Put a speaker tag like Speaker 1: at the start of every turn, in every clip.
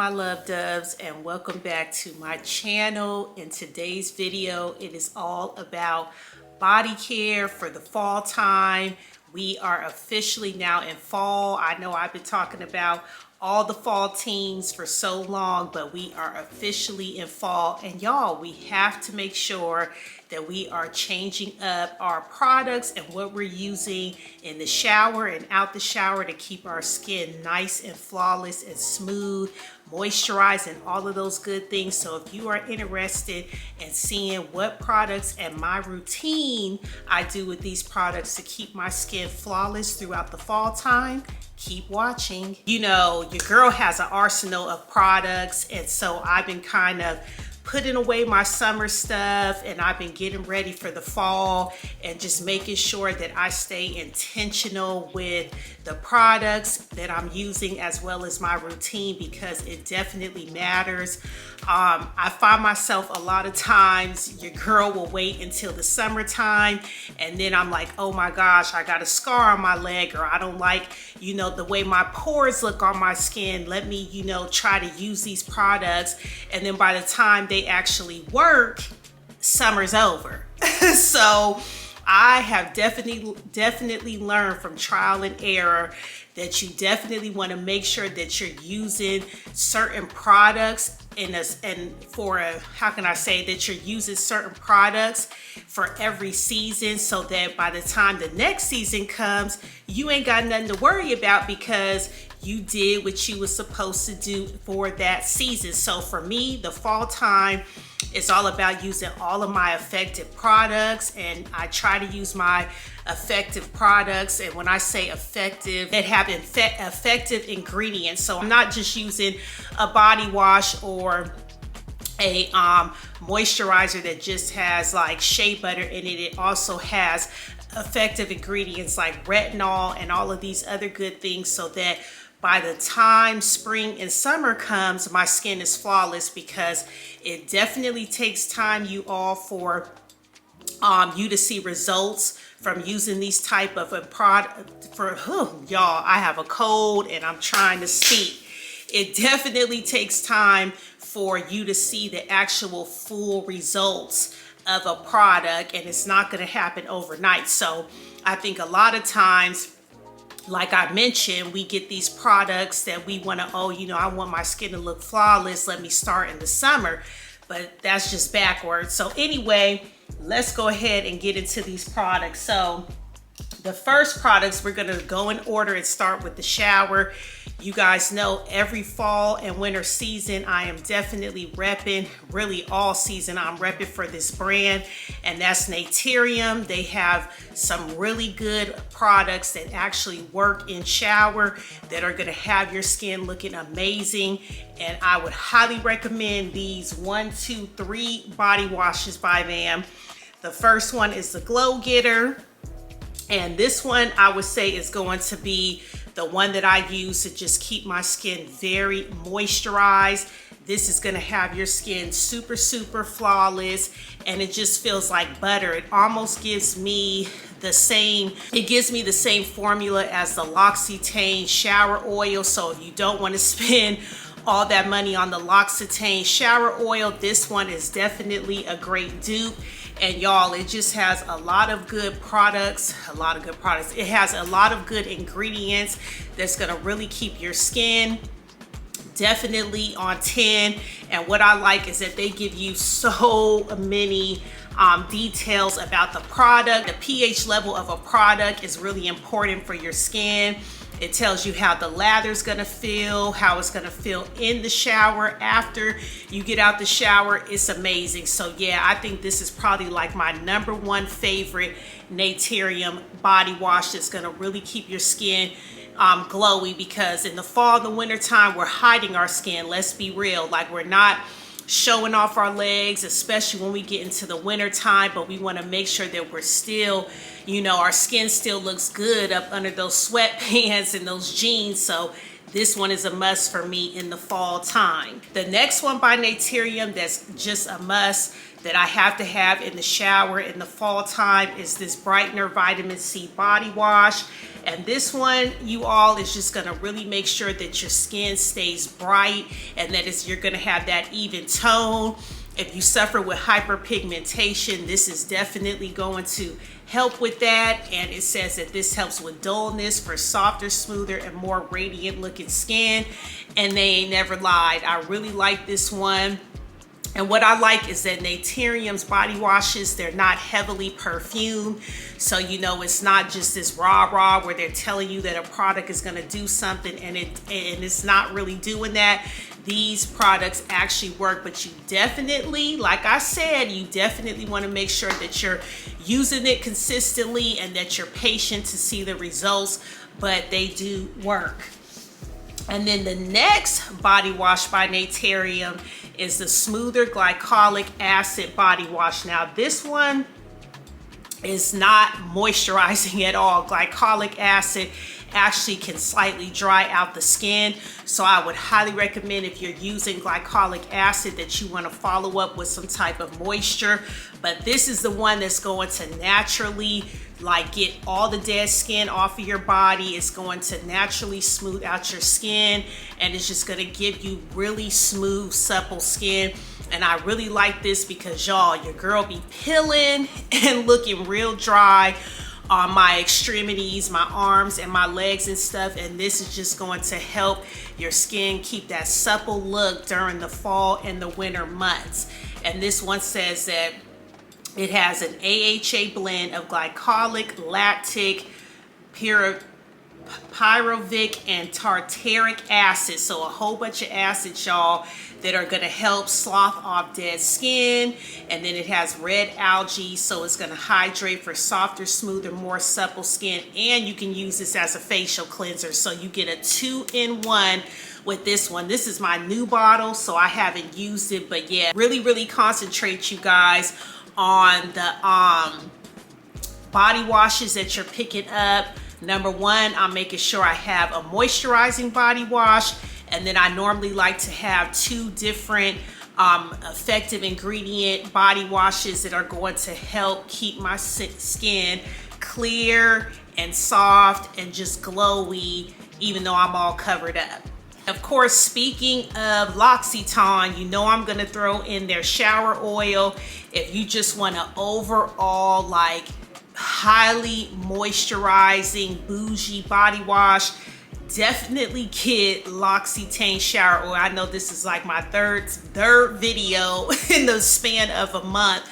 Speaker 1: my love doves, and welcome back to my channel. In today's video, it is all about body care for the fall time. We are officially now in fall. I know I've been talking about all the fall teams for so long, but we are officially in fall, and y'all, we have to make sure that we are changing up our products and what we're using in the shower and out the shower to keep our skin nice and flawless and smooth, moisturized, and all of those good things. So if you are interested in seeing what products and my routine I do with these products to keep my skin flawless throughout the fall time, keep watching. You know, your girl has an arsenal of products, and so I've been kind of putting away my summer stuff, and I've been getting ready for the fall and just making sure that I stay intentional with the products that I'm using as well as my routine, because it definitely matters. I find myself a lot of times, your girl will wait until the summertime, and then I'm like, oh my gosh, I got a scar on my leg, or I don't like, you know, the way my pores look on my skin. Let me, you know, try to use these products. And then by the time they actually work, summer's over. So I have definitely learned from trial and error that you definitely want to make sure that you're using certain products how can I say that you're using certain products for every season, so that by the time the next season comes, you ain't got nothing to worry about because you did what you was supposed to do for that season. So for me, the fall time is all about using all of my effective products, and I try to use my effective products. And when I say effective, that have effective ingredients. So I'm not just using a body wash or a moisturizer that just has like shea butter in it. It also has effective ingredients like retinol and all of these other good things, so that by the time spring and summer comes, my skin is flawless. Because it definitely takes time, you all, for you to see results from using these type of a product. Y'all, I have a cold and I'm trying to speak. It definitely takes time for you to see the actual full results of a product, and it's not going to happen overnight. So I think a lot of times, like I mentioned, we get these products that we want to, oh, you know, I want my skin to look flawless, let me start in the summer. But that's just backwards. So anyway, let's go ahead and get into these products. So the first products, we're going to go in order and start with the shower. You guys know every fall and winter season, I am definitely repping, really all season, I'm repping for this brand, and that's Naturium. They have some really good products that actually work in shower that are going to have your skin looking amazing. And I would highly recommend these 1, 2, 3 body washes by them. The first one is the Glow Getter. And this one I would say is going to be the one that I use to just keep my skin very moisturized. This is gonna have your skin super flawless, and it just feels like butter. It almost gives me the same formula as the L'Occitane shower oil. So if you don't want to spend all that money on the L'Occitane shower oil, this one is definitely a great dupe. And y'all, it just has a lot of good products, It has a lot of good ingredients that's gonna really keep your skin definitely on 10. And what I like is that they give you so many details about the product. The pH level of a product is really important for your skin. It tells you how the lather's gonna feel, how it's gonna feel in the shower after you get out the shower. It's amazing. So yeah, I think this is probably like my #1 favorite Naturium body wash that's gonna really keep your skin glowy, because in the fall and the winter time, we're hiding our skin. Let's be real, like we're not showing off our legs, especially when we get into the winter time, but we want to make sure that we're still, you know, our skin still looks good up under those sweatpants and those jeans. So this one is a must for me in the fall time. The next one by Naturium that's just a must that I have to have in the shower in the fall time is this Brightener Vitamin C Body Wash. And this one, you all, is just gonna really make sure that your skin stays bright and that you're gonna have that even tone. If you suffer with hyperpigmentation, this is definitely going to help with that. And it says that this helps with dullness for softer, smoother, and more radiant looking skin. And they ain't never lied. I really like this one. And what I like is that Naturium's body washes, they're not heavily perfumed. So, you know, it's not just this rah-rah where they're telling you that a product is gonna do something and it's not really doing that. These products actually work, but you definitely, like I said, you definitely wanna make sure that you're using it consistently and that you're patient to see the results, but they do work. And then the next body wash by Naturium is the Smoother Glycolic Acid Body Wash. Now this one is not moisturizing at all. Glycolic acid actually can slightly dry out the skin. So I would highly recommend, if you're using glycolic acid, that you want to follow up with some type of moisture. But this is the one that's going to naturally get all the dead skin off of your body. It's going to naturally smooth out your skin, and it's just going to give you really smooth, supple skin. And I really like this because, y'all, your girl be peeling and looking real dry on my extremities, my arms and my legs and stuff, and this is just going to help your skin keep that supple look during the fall and the winter months. And this one says that it has an AHA blend of glycolic, lactic, pyruvic, and tartaric acid. So a whole bunch of acids, y'all, that are gonna help slough off dead skin. And then it has red algae, so it's gonna hydrate for softer, smoother, more supple skin. And you can use this as a facial cleanser. So you get a 2-in-1 with this one. This is my new bottle, so I haven't used it, but yeah, really concentrate, you guys, on the body washes that you're picking up. Number one, I'm making sure I have a moisturizing body wash, and then I normally like to have 2 different effective ingredient body washes that are going to help keep my skin clear and soft and just glowy, even though I'm all covered up. Of course, speaking of L'Occitane, you know I'm gonna throw in their shower oil. If you just want an overall highly moisturizing bougie body wash, definitely get L'Occitane shower oil. I know this is like my third video in the span of a month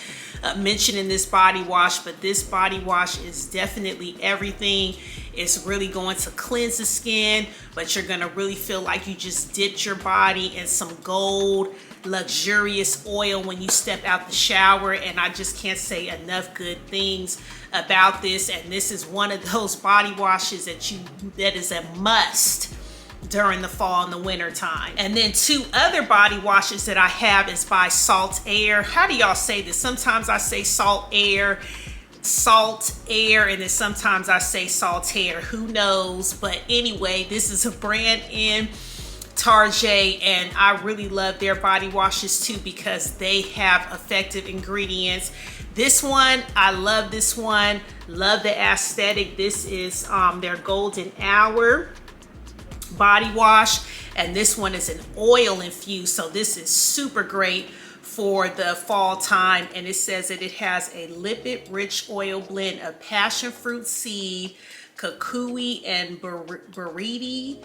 Speaker 1: mentioning this body wash, but this body wash is definitely everything. It's really going to cleanse the skin, but you're gonna really feel like you just dipped your body in some gold, luxurious oil when you step out the shower. And I just can't say enough good things about this. And this is one of those body washes that is a must during the fall and the winter time. And then 2 other body washes that I have is by Salt Air. How do y'all say this? Sometimes I say Salt Air, and then sometimes I say Saltaire, who knows? But anyway, this is a brand in Target, and I really love their body washes too because they have effective ingredients. This one, I love this one. Love the aesthetic. This is their Golden Hour body wash, and this one is an oil infused, so this is super great for the fall time. And it says that it has a lipid rich oil blend of passion fruit seed, kukui, and buriti,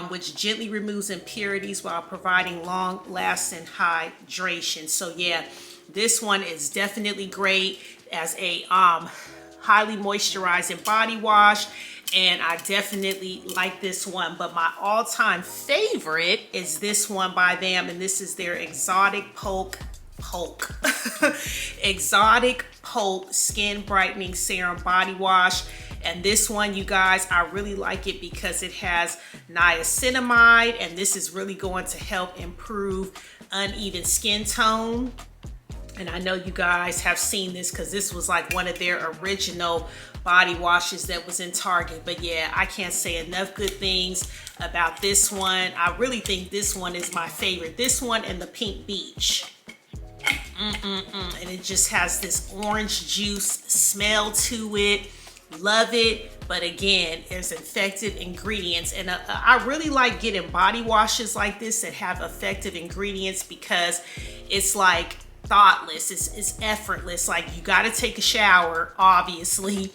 Speaker 1: which gently removes impurities while providing long lasting hydration. So yeah, this one is definitely great as a highly moisturizing body wash, and I definitely like this one. But my all-time favorite is this one by them, and this is their Exotic Pulp Exotic Pulp Skin Brightening Serum Body Wash. And this one, you guys, I really like it because it has niacinamide, and this is really going to help improve uneven skin tone. And I know you guys have seen this because this was like one of their original body washes that was in Target. But yeah, I can't say enough good things about this one. I really think this one is my favorite. This one and the Pink Beach. And it just has this orange juice smell to it. Love it. But again, there's effective ingredients, and I really like getting body washes like this that have effective ingredients because it's like thoughtless, it's effortless. Like, you got to take a shower, obviously,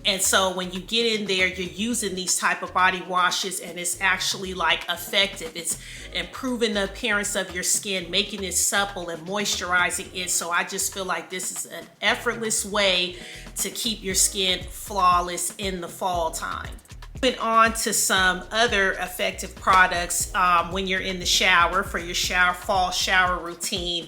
Speaker 1: and so when you get in there, you're using these type of body washes, and it's actually like effective. It's improving the appearance of your skin, making it supple and moisturizing it. So I just feel like this is an effortless way to keep your skin flawless in the fall time. Moving on to some other effective products when you're in the shower for your fall shower routine.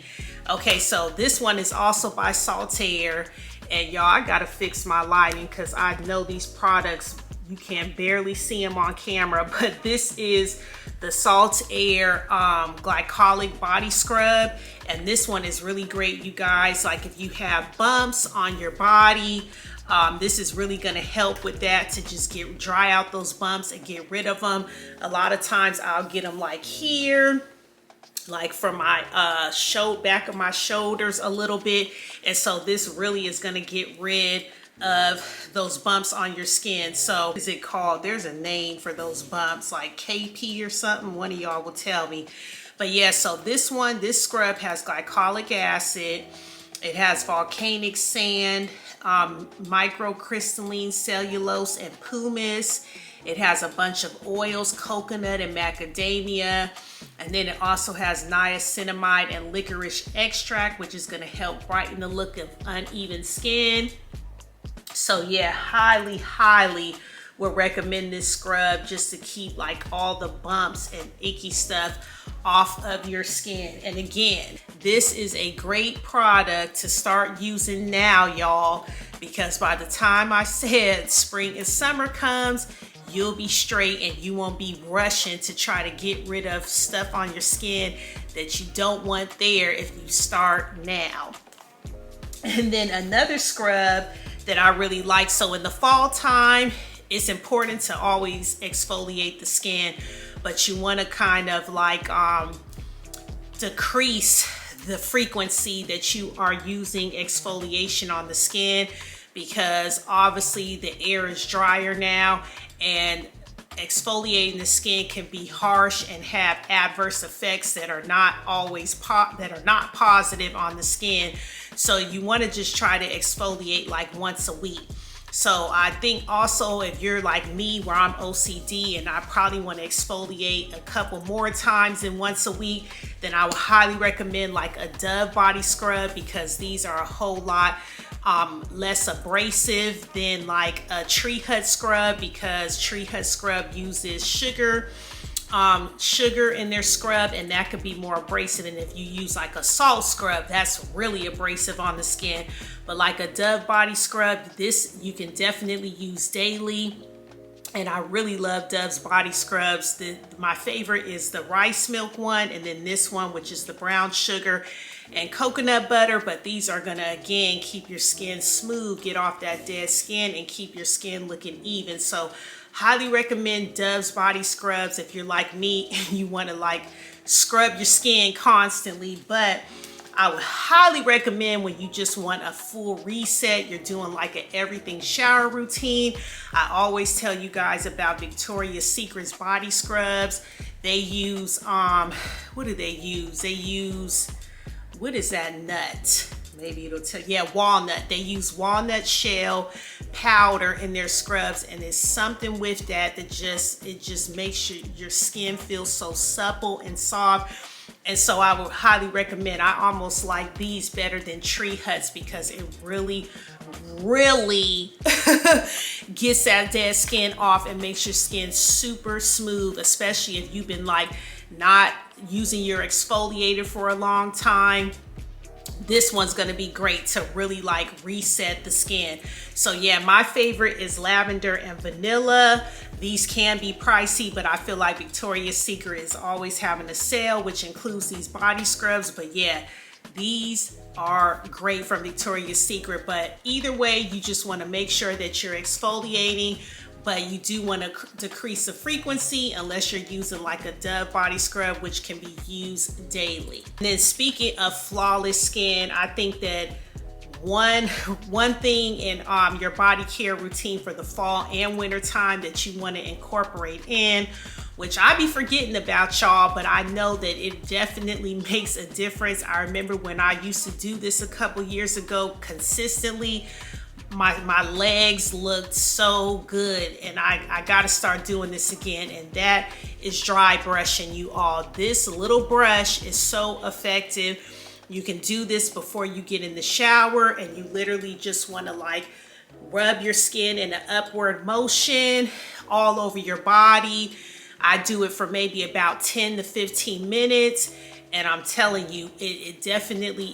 Speaker 1: Okay, so this one is also by Saltaire. And y'all, I gotta fix my lighting because I know these products, you can barely see them on camera, but this is the Saltaire Glycolic Body Scrub. And this one is really great, you guys. Like, if you have bumps on your body, this is really gonna help with that, to just dry out those bumps and get rid of them. A lot of times I'll get them like here, like from my back of my shoulders a little bit. And so this really is going to get rid of those bumps on your skin. So, is it called, there's a name for those bumps, like KP or something, one of y'all will tell me. But yeah, so this scrub has glycolic acid, it has volcanic sand, microcrystalline cellulose and pumice. It has a bunch of oils, coconut and macadamia. And then it also has niacinamide and licorice extract, which is going to help brighten the look of uneven skin. So yeah, highly would recommend this scrub just to keep like all the bumps and icky stuff off of your skin. And again, this is a great product to start using now, y'all, because by the time I said spring and summer comes, you'll be straight and you won't be rushing to try to get rid of stuff on your skin that you don't want there if you start now. And then another scrub that I really like, so in the fall time, it's important to always exfoliate the skin, but you want to kind of like decrease the frequency that you are using exfoliation on the skin, because obviously the air is drier now, and exfoliating the skin can be harsh and have adverse effects that are not always positive on the skin. So you want to just try to exfoliate like once a week. So I think also, if you're like me where I'm OCD and I probably want to exfoliate a couple more times than once a week, then I would highly recommend like a Dove body scrub, because these are a whole lot less abrasive than like a Tree Hut scrub, because Tree Hut scrub uses sugar in their scrub, and that could be more abrasive. And if you use like a salt scrub, that's really abrasive on the skin. But like a Dove body scrub, this you can definitely use daily. And I really love Dove's body scrubs. My favorite is the rice milk one, and then this one, which is the brown sugar and coconut butter. But these are gonna, again, keep your skin smooth, get off that dead skin, and keep your skin looking even. So highly recommend Dove's body scrubs if you're like me and you want to like scrub your skin constantly. But I would highly recommend when you just want a full reset, you're doing like an everything shower routine. I always tell you guys about Victoria's Secret's body scrubs. They use what do they use? They use, what is that nut? Maybe it'll tell, yeah, walnut. They use walnut shell powder in their scrubs, and it's something with that it just makes your skin feel so supple and soft. And so I would highly recommend, I almost like these better than Tree Huts, because it really gets that dead skin off and makes your skin super smooth, especially if you've been like not using your exfoliator for a long time. This one's gonna be great to really like reset the skin. So yeah, my favorite is lavender and vanilla. These can be pricey, but I feel like Victoria's Secret is always having a sale, which includes these body scrubs. But yeah, these are great from Victoria's Secret. But either way, you just want to make sure that you're exfoliating but you do want to decrease the frequency unless you're using like a Dove body scrub, which can be used daily. And then speaking of flawless skin, I think that one thing in your body care routine for the fall and winter time that you want to incorporate in, which I be forgetting about, y'all, but I know that it definitely makes a difference. I remember when I used to do this a couple years ago consistently, my legs looked so good, and I got to start doing this again, and that is dry brushing, you all. This little brush is so effective. You can do this before you get in the shower, and you literally just want to like rub your skin in an upward motion all over your body. I do it for maybe about 10 to 15 minutes, and I'm telling you, it definitely,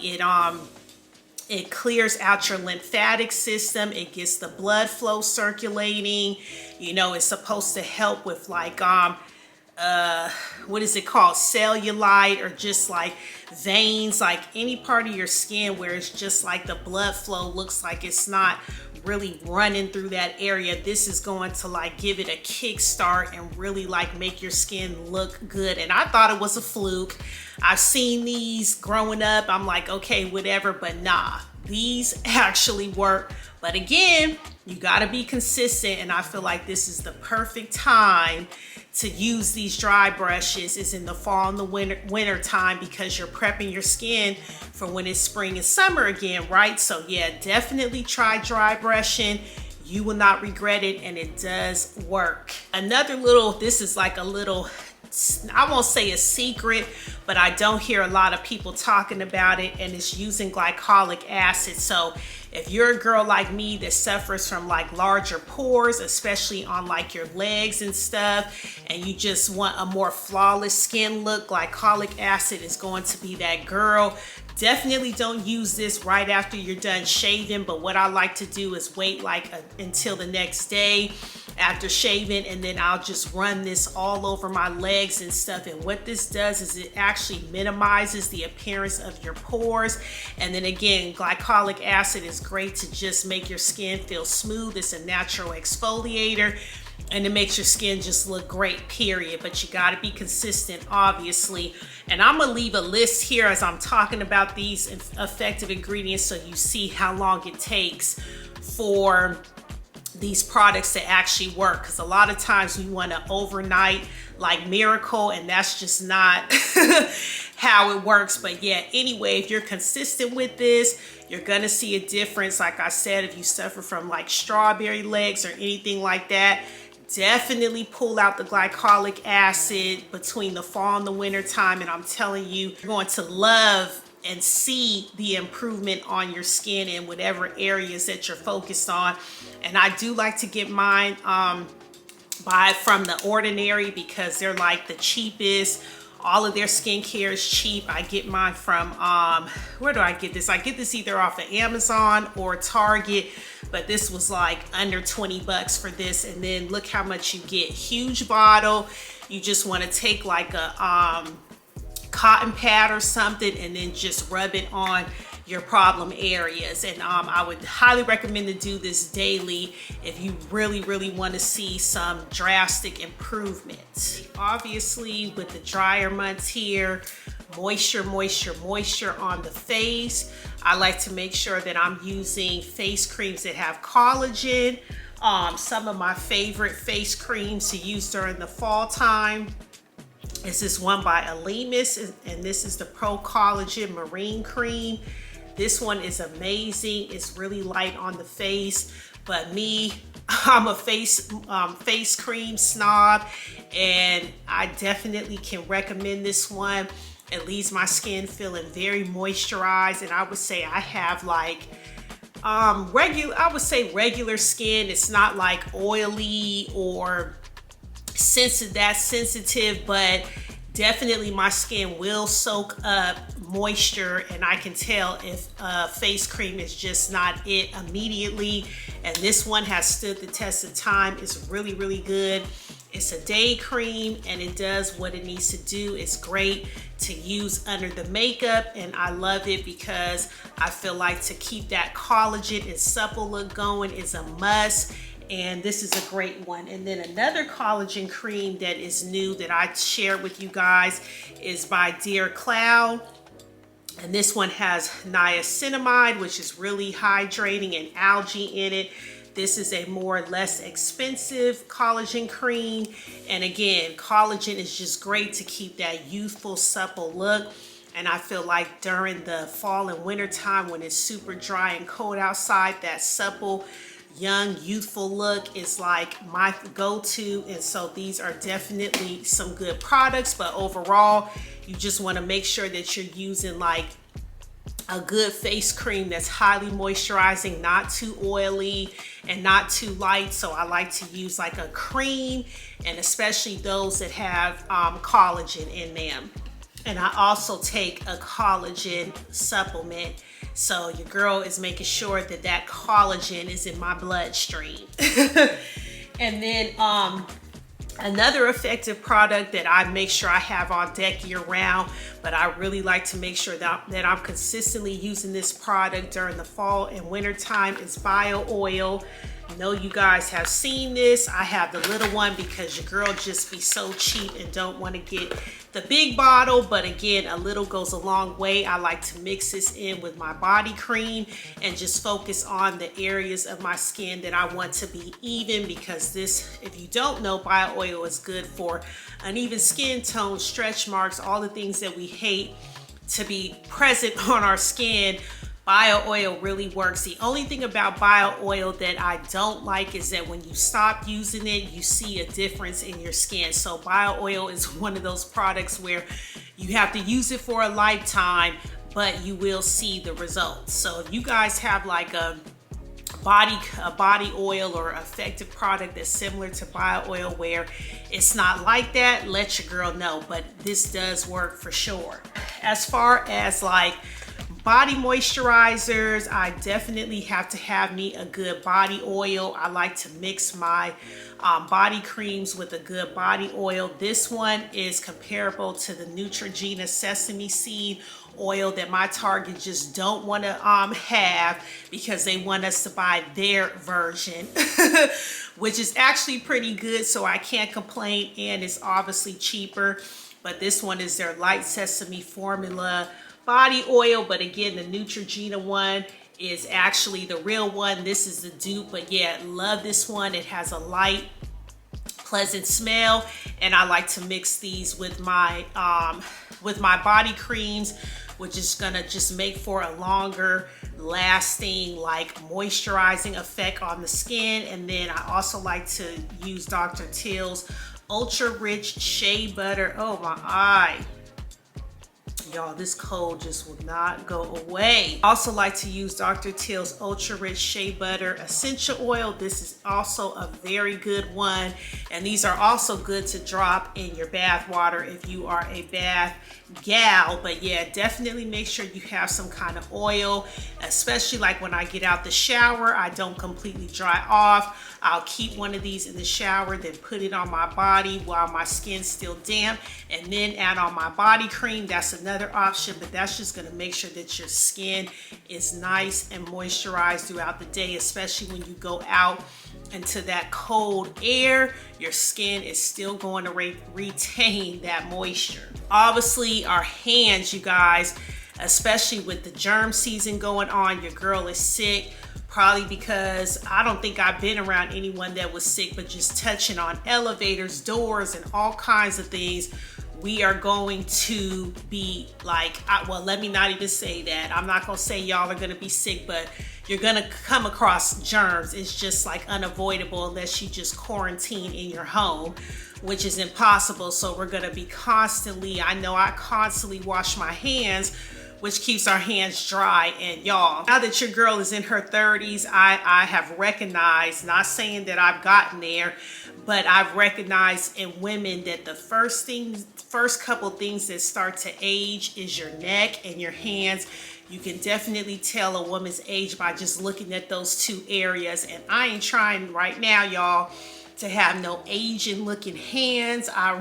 Speaker 1: it clears out your lymphatic system. It gets the blood flow circulating. You know, it's supposed to help with like, what is it called? Cellulite, or just like veins, like any part of your skin where it's just like the blood flow looks like it's not really running through that area. This is going to like give it a kickstart and really like make your skin look good. And I thought it was a fluke. I've seen these growing up. I'm like, okay, whatever, but nah, these actually work. But again, you got to be consistent, and I feel like this is the perfect time to use these dry brushes is in the fall and the winter time, because you're prepping your skin for when it's spring and summer again, right? So yeah, definitely try dry brushing. You will not regret it, and it does work. Another little, this is like a little, I won't say a secret, but I don't hear a lot of people talking about it, and it's using glycolic acid. So if you're a girl like me that suffers from like larger pores, especially on like your legs and stuff, and you just want a more flawless skin look, glycolic acid is going to be that girl. Definitely don't use this right after you're done shaving, but what I like to do is wait like until the next day after shaving, and then I'll just run this all over my legs and stuff. And what this does is it actually minimizes the appearance of your pores. And then again, glycolic acid is great to just make your skin feel smooth. It's a natural exfoliator, and it makes your skin just look great, period. But you got to be consistent, obviously. And I'm gonna leave a list here as I'm talking about these effective ingredients, so you see how long it takes for these products to actually work, because a lot of times we want to overnight like miracle, and that's just not how it works. But yeah, anyway, if you're consistent with this, you're gonna see a difference. Like I said, if you suffer from like strawberry legs or anything like that, definitely pull out the glycolic acid between the fall and the winter time, and I'm telling you, you're going to love and see the improvement on your skin in whatever areas that you're focused on. And I do like to get mine buy from The Ordinary, because they're like the cheapest. All of their skincare is cheap. I get mine from where do I get this? I get this either off of Amazon or Target, but this was like under 20 bucks for this. And then look how much you get. Huge bottle. You just want to take like a cotton pad or something, and then just rub it on your problem areas. And I would highly recommend to do this daily if you really want to see some drastic improvement. Obviously, with the drier months here, moisture on the face. I like to make sure that I'm using face creams that have collagen. Some of my favorite face creams to use during the fall time is this one by Elemis, and this is the Pro Collagen Marine Cream. This one is amazing. It's really light on the face, but me, I'm a face cream snob, and I definitely can recommend this one. It leaves my skin feeling very moisturized, and I would say I have like regular skin. It's not like oily or sensitive, but definitely my skin will soak up moisture, and I can tell if face cream is just not it immediately. And this one has stood the test of time. It's really good. It's a day cream, and it does what it needs to do. It's great to use under the makeup, and I love it because I feel like to keep that collagen and supple look going is a must. and this is a great one. And then another collagen cream that is new that I shared with you guys is by Dear Cloud. And this one has niacinamide, which is really hydrating, and algae in it. This is a less expensive collagen cream. And again, collagen is just great to keep that youthful, supple look. And I feel like during the fall and winter time when it's super dry and cold outside, that supple, young, youthful look is like my go-to. And so these are definitely some good products, but overall, you just want to make sure that you're using like a good face cream that's highly moisturizing, not too oily and not too light. So I like to use like a cream, and especially those that have collagen in them. And I also take a collagen supplement. So your girl is making sure that that collagen is in my bloodstream. And then another effective product that I make sure I have on deck year round, but I really like to make sure that I'm consistently using this product during the fall and winter time is bio oil. I know you guys have seen this. I have the little one because your girl just be so cheap and don't want to get the big bottle, but again, a little goes a long way. I like to mix this in with my body cream and just focus on the areas of my skin that I want to be even, because this, if you don't know, bio oil is good for uneven skin tone, stretch marks, all the things that we hate to be present on our skin. Bio oil really works. The only thing about bio oil that I don't like is that when you stop using it, you see a difference in your skin. So bio oil is one of those products where you have to use it for a lifetime, but you will see the results. So if you guys have like a body oil or effective product that's similar to bio oil where it's not like that, let your girl know. But this does work for sure. As far as like body moisturizers, I definitely have to have me a good body oil. I like to mix my body creams with a good body oil. This one is comparable to the Neutrogena sesame seed oil that my Target just don't want to have, because they want us to buy their version, which is actually pretty good, so I can't complain, and it's obviously cheaper. But this one is their light sesame formula body oil, but again, the Neutrogena one is actually the real one. This is the dupe, but yeah, love this one. It has a light, pleasant smell, and I like to mix these with my body creams, which is gonna just make for a longer lasting, like moisturizing effect on the skin. And then I also like to use Dr. Teal's Ultra Rich Shea Butter. Oh my eye. Y'all, this cold just will not go away. I also like to use Dr. Teal's Ultra Rich Shea Butter Essential Oil. This is also a very good one. And these are also good to drop in your bath water if you are a bath gal. But yeah, definitely make sure you have some kind of oil, especially like when I get out the shower, I don't completely dry off. I'll keep one of these in the shower, then put it on my body while my skin's still damp, and then add on my body cream. That's another option, but that's just gonna make sure that your skin is nice and moisturized throughout the day, especially when you go out into that cold air. Your skin is still going to retain that moisture. Obviously, our hands, you guys, especially with the germ season going on, your girl is sick. Probably because I don't think I've been around anyone that was sick, but just touching on elevators, doors, and all kinds of things, we are going to be like, well, let me not even say that. I'm not gonna say y'all are gonna be sick, but you're gonna come across germs. It's just like unavoidable unless you just quarantine in your home, which is impossible. So we're gonna be constantly, I know I constantly wash my hands, which keeps our hands dry. And y'all, now that your girl is in her 30s, I have recognized, not saying that I've gotten there, but I've recognized in women that the first couple things that start to age is your neck and your hands. You can definitely tell a woman's age by just looking at those two areas. And I ain't trying right now, y'all, to have no Asian looking hands. I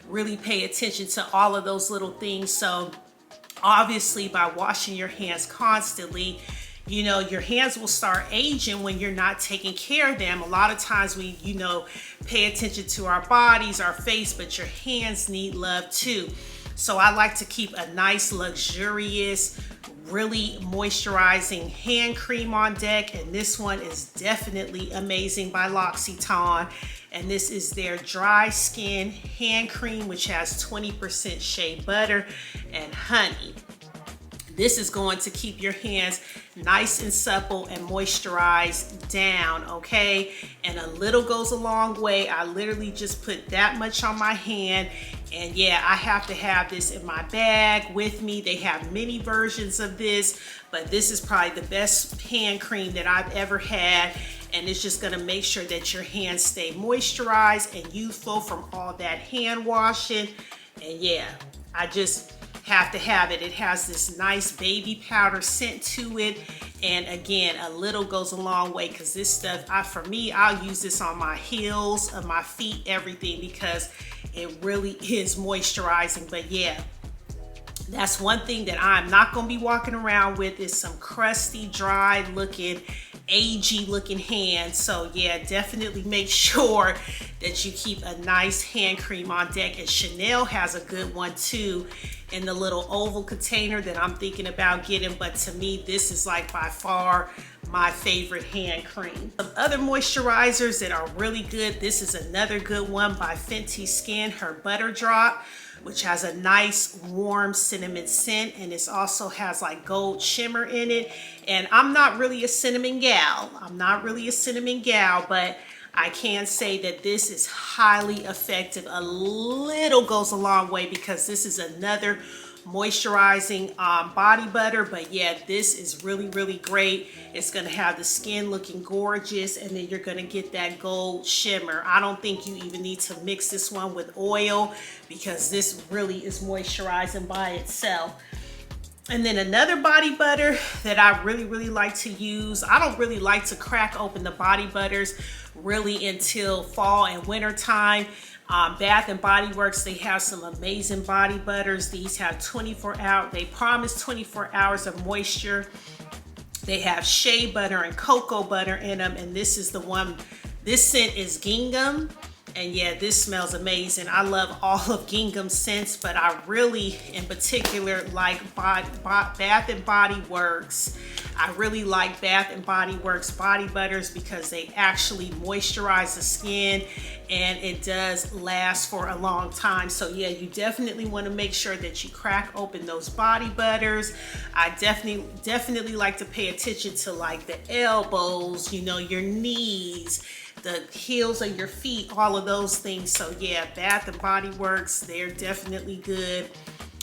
Speaker 1: really pay attention to all of those little things. So obviously, by washing your hands constantly, you know, your hands will start aging when you're not taking care of them. A lot of times we, you know, pay attention to our bodies, our face, but your hands need love too. So I like to keep a nice, luxurious, really moisturizing hand cream on deck. And this one is definitely amazing by L'Occitane. And this is their dry skin hand cream, which has 20% shea butter and honey. This is going to keep your hands nice and supple and moisturized down, okay? And a little goes a long way. I literally just put that much on my hand. And yeah, I have to have this in my bag with me. They have many versions of this, but this is probably the best hand cream that I've ever had. And it's just gonna make sure that your hands stay moisturized and youthful from all that hand washing. And yeah, I just have to have it. It has this nice baby powder scent to it. And again, a little goes a long way, because this stuff, for me, I'll use this on my heels, of my feet, everything, because it really is moisturizing. But yeah, that's one thing that I'm not gonna be walking around with, is some crusty, dry looking, agey looking hands. So yeah, definitely make sure that you keep a nice hand cream on deck. And Chanel has a good one too, in the little oval container that I'm thinking about getting. But to me, this is like by far my favorite hand cream. Some other moisturizers that are really good. This is another good one by Fenty Skin, her Butter Drop, which has a nice warm cinnamon scent, and it also has like gold shimmer in it. And I'm not really a cinnamon gal. But I can say that this is highly effective. A little goes a long way, because this is another moisturizing body butter. But yeah, this is really, really great. It's gonna have the skin looking gorgeous, and then you're gonna get that gold shimmer. I don't think you even need to mix this one with oil, because this really is moisturizing by itself. And then another body butter that I really, really like to use, I don't really like to crack open the body butters really until fall and winter time. Bath and Body Works, they have some amazing body butters. These have 24 hours, they promise 24 hours of moisture. They have shea butter and cocoa butter in them. And this is the one, this scent is gingham. And yeah, this smells amazing. I love all of Gingham's scents, but I really, in particular, like Bath and Body Works. I really like Bath and Body Works body butters, because they actually moisturize the skin, and it does last for a long time. So yeah, you definitely want to make sure that you crack open those body butters. I definitely like to pay attention to like the elbows, you know, your knees, the heels of your feet, all of those things. So yeah, Bath and Body Works, they're definitely good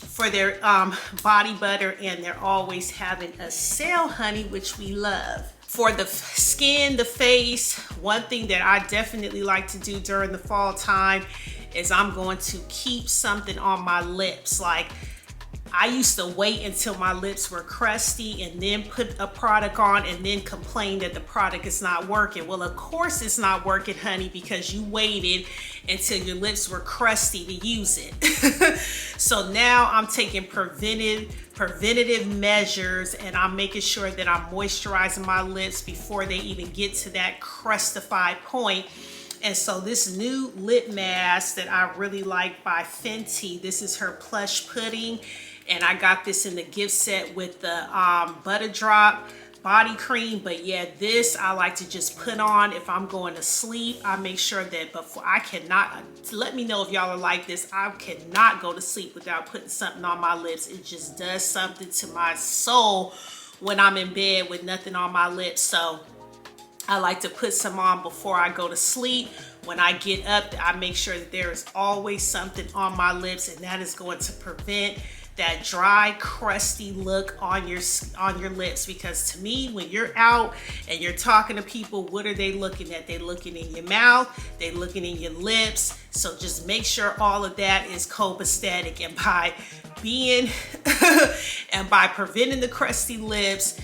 Speaker 1: for their body butter, and they're always having a sale, honey, which we love. For the skin, the face, one thing that I definitely like to do during the fall time is I'm going to keep something on my lips. Like, I used to wait until my lips were crusty and then put a product on and then complain that the product is not working. Well, of course it's not working, honey, because you waited until your lips were crusty to use it. So now I'm taking preventative measures, and I'm making sure that I'm moisturizing my lips before they even get to that crustified point. And so this new lip mask that I really like by Fenty, this is her Plush Pudding. And I got this in the gift set with the Butter Drop body cream. But yeah, this I like to just put on if I'm going to sleep. I make sure that before, I cannot, let me know if y'all are like this, I cannot go to sleep without putting something on my lips. It just does something to my soul when I'm in bed with nothing on my lips. So I like to put some on before I go to sleep. When I get up, I make sure that there is always something on my lips, and that is going to prevent that dry, crusty look on your lips. Because to me, when you're out and you're talking to people, what are they looking at? They're looking in your mouth, they're looking in your lips. So just make sure all of that is copacetic. And by being and by preventing the crusty lips,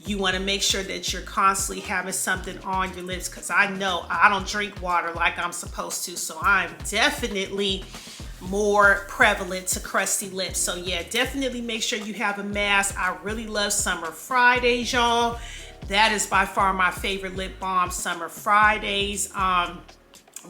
Speaker 1: you want to make sure that you're constantly having something on your lips. Because I know I don't drink water like I'm supposed to, so I'm definitely more prevalent to crusty lips. So yeah, definitely make sure you have a mask. I really love Summer Fridays, y'all. That is by far my favorite lip balm, Summer Fridays.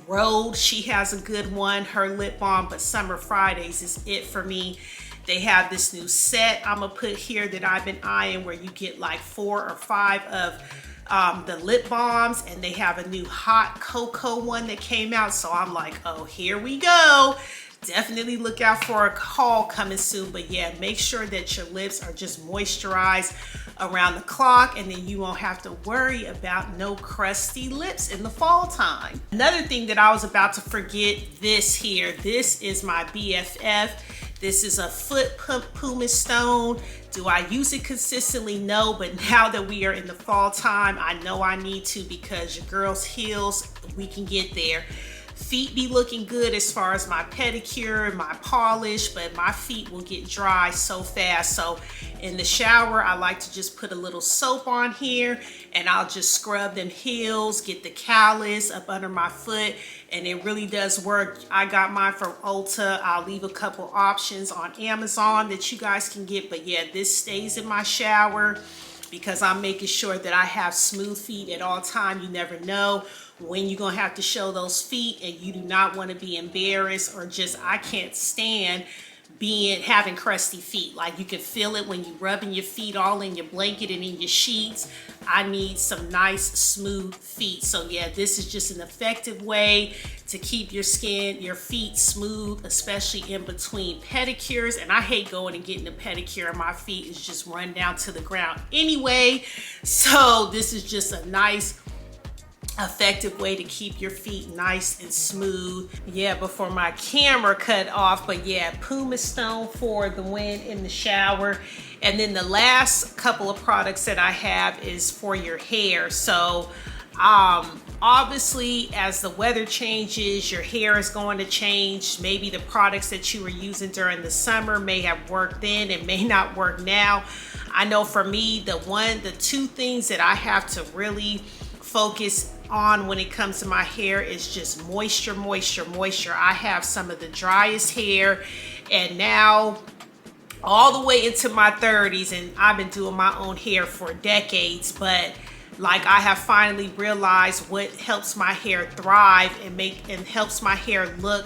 Speaker 1: Rhode, she has a good one, her lip balm, but Summer Fridays is it for me. They have this new set I'm gonna put here that I've been eyeing, where you get like 4 or 5 of the lip balms, and they have a new hot cocoa one that came out. So I'm like, oh, here we go. Definitely look out for a haul coming soon. But yeah, make sure that your lips are just moisturized around the clock, and then you won't have to worry about no crusty lips in the fall time. Another thing that I was about to forget, this here, this is my BFF. This is a foot pumice stone. Do I use it consistently? No, but now that we are in the fall time, I know I need to, because your girl's heels, we can get there. Feet be looking good as far as my pedicure and my polish, but my feet will get dry so fast. So in the shower, I like to just put a little soap on here, and I'll just scrub them heels, get the callus up under my foot, and it really does work. I got mine from Ulta. I'll leave a couple options on Amazon that you guys can get, but yeah, this stays in my shower because I'm making sure that I have smooth feet at all time. You never know when you're gonna have to show those feet, and you do not want to be embarrassed, or just, I can't stand having crusty feet. Like, you can feel it when you rubbing your feet all in your blanket and in your sheets. I need some nice smooth feet. So yeah, this is just an effective way to keep your skin, your feet smooth, especially in between pedicures. And I hate going and getting a pedicure, and my feet is just run down to the ground anyway. So this is just a nice effective way to keep your feet nice and smooth. Yeah, before my camera cut off, but yeah, pumice stone for the win in the shower. And then the last couple of products that I have is for your hair. So obviously, as the weather changes, your hair is going to change. Maybe the products that you were using during the summer may have worked then and may not work now. I know for me, the 2 things that I have to really focus on when it comes to my hair is just moisture. I have some of the driest hair, and now all the way into my 30s, and I've been doing my own hair for decades, but like, I have finally realized what helps my hair thrive and helps my hair look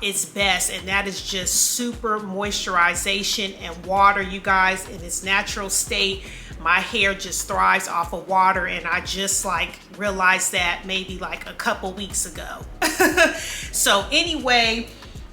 Speaker 1: its best, and that is just super moisturization and water, you guys. In its natural state, my hair just thrives off of water, and I just like realized that maybe like a couple weeks ago. So anyway,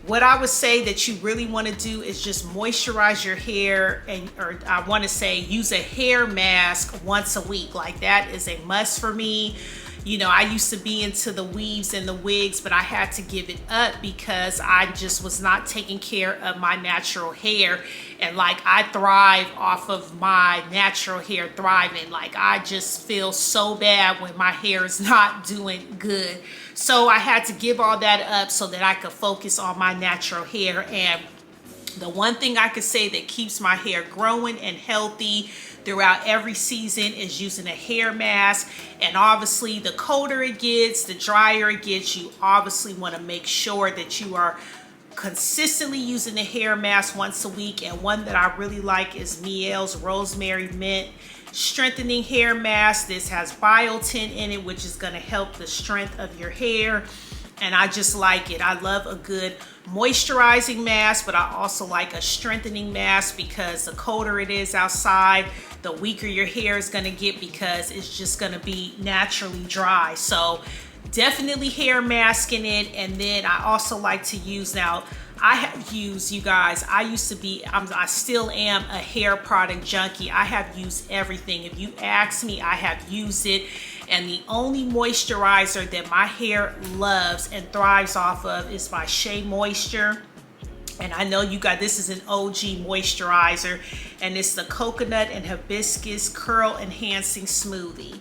Speaker 1: what I would say that you really want to do is just moisturize your hair, or I want to say use a hair mask once a week. Like, that is a must for me. You know, I used to be into the weaves and the wigs, but I had to give it up because I just was not taking care of my natural hair. And like, I thrive off of my natural hair thriving. Like, I just feel so bad when my hair is not doing good. So I had to give all that up so that I could focus on my natural hair. And the one thing I could say that keeps my hair growing and healthy throughout every season is using a hair mask. And obviously, the colder it gets, the drier it gets, you obviously want to make sure that you are consistently using a hair mask once a week. And one that I really like is Miele's Rosemary Mint Strengthening Hair Mask. This has biotin in it, which is going to help the strength of your hair, and I just like it. I love a good moisturizing mask, but I also like a strengthening mask, because the colder it is outside, the weaker your hair is going to get, because it's just going to be naturally dry. So definitely hair mask in it. And then I also like to use, now I have used, you guys, I still am a hair product junkie. I have used everything. If you ask me, I have used it. And the only moisturizer that my hair loves and thrives off of is by Shea Moisture. And I know you got, this is an OG moisturizer, and it's the Coconut and Hibiscus Curl Enhancing Smoothie.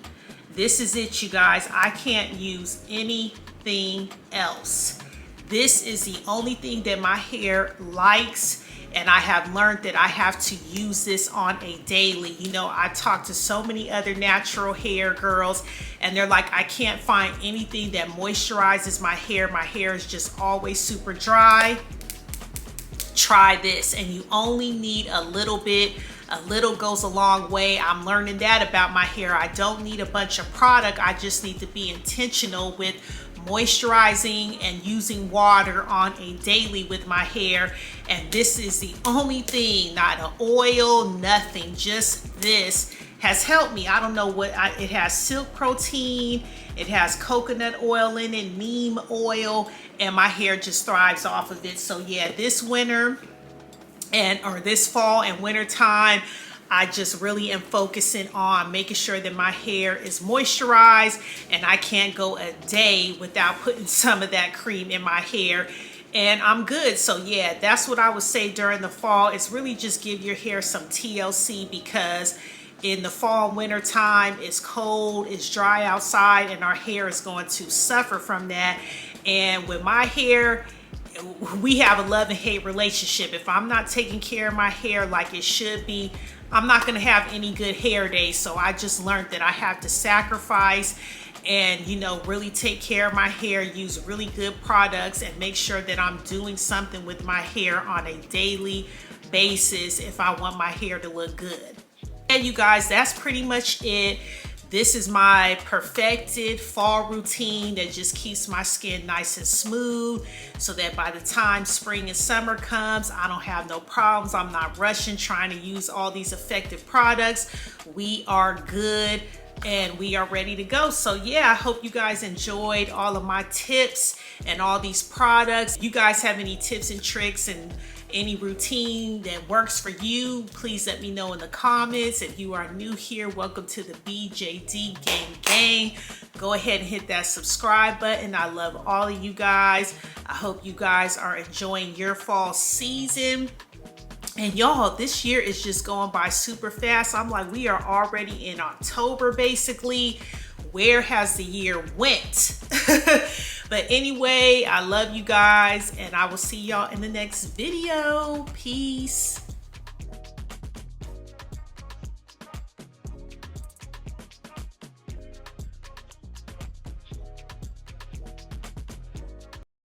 Speaker 1: This is it, you guys. I can't use anything else. This is the only thing that my hair likes, and I have learned that I have to use this on a daily. You know, I talk to so many other natural hair girls, and they're like, I can't find anything that moisturizes my hair. My hair is just always super dry. try this. And you only need a little bit. A little goes a long way. I'm learning that about my hair. I don't need a bunch of product. I just need to be intentional with moisturizing and using water on a daily with my hair. And this is the only thing, not an oil, nothing, just this has helped me. I don't know what, it has silk protein, it has coconut oil in it, neem oil, and my hair just thrives off of it. So yeah, this winter, or this fall and winter time, I just really am focusing on making sure that my hair is moisturized, and I can't go a day without putting some of that cream in my hair, and I'm good. So yeah, that's what I would say during the fall. It's really just give your hair some TLC, because in the fall winter time, it's cold, it's dry outside, and our hair is going to suffer from that. And with my hair, we have a love and hate relationship. If I'm not taking care of my hair like it should be, I'm not going to have any good hair days. So I just learned that I have to sacrifice and, you know, really take care of my hair, use really good products, and make sure that I'm doing something with my hair on a daily basis if I want my hair to look good. And you guys, that's pretty much it. This is my perfected fall routine that just keeps my skin nice and smooth, so that by the time spring and summer comes, I don't have no problems. I'm not rushing trying to use all these effective products. We are good and we are ready to go. So yeah, I hope you guys enjoyed all of my tips and all these products. You guys have any tips and tricks and any routine that works for you, please let me know in the comments. If you are new here, welcome to the BJD gang. Go ahead and hit that subscribe button. I love all of you guys. I hope you guys are enjoying your fall season. And y'all, this year is just going by super fast. I'm like, we are already in October basically. Where has the year went? But anyway, I love you guys, and I will see y'all in the next video. Peace.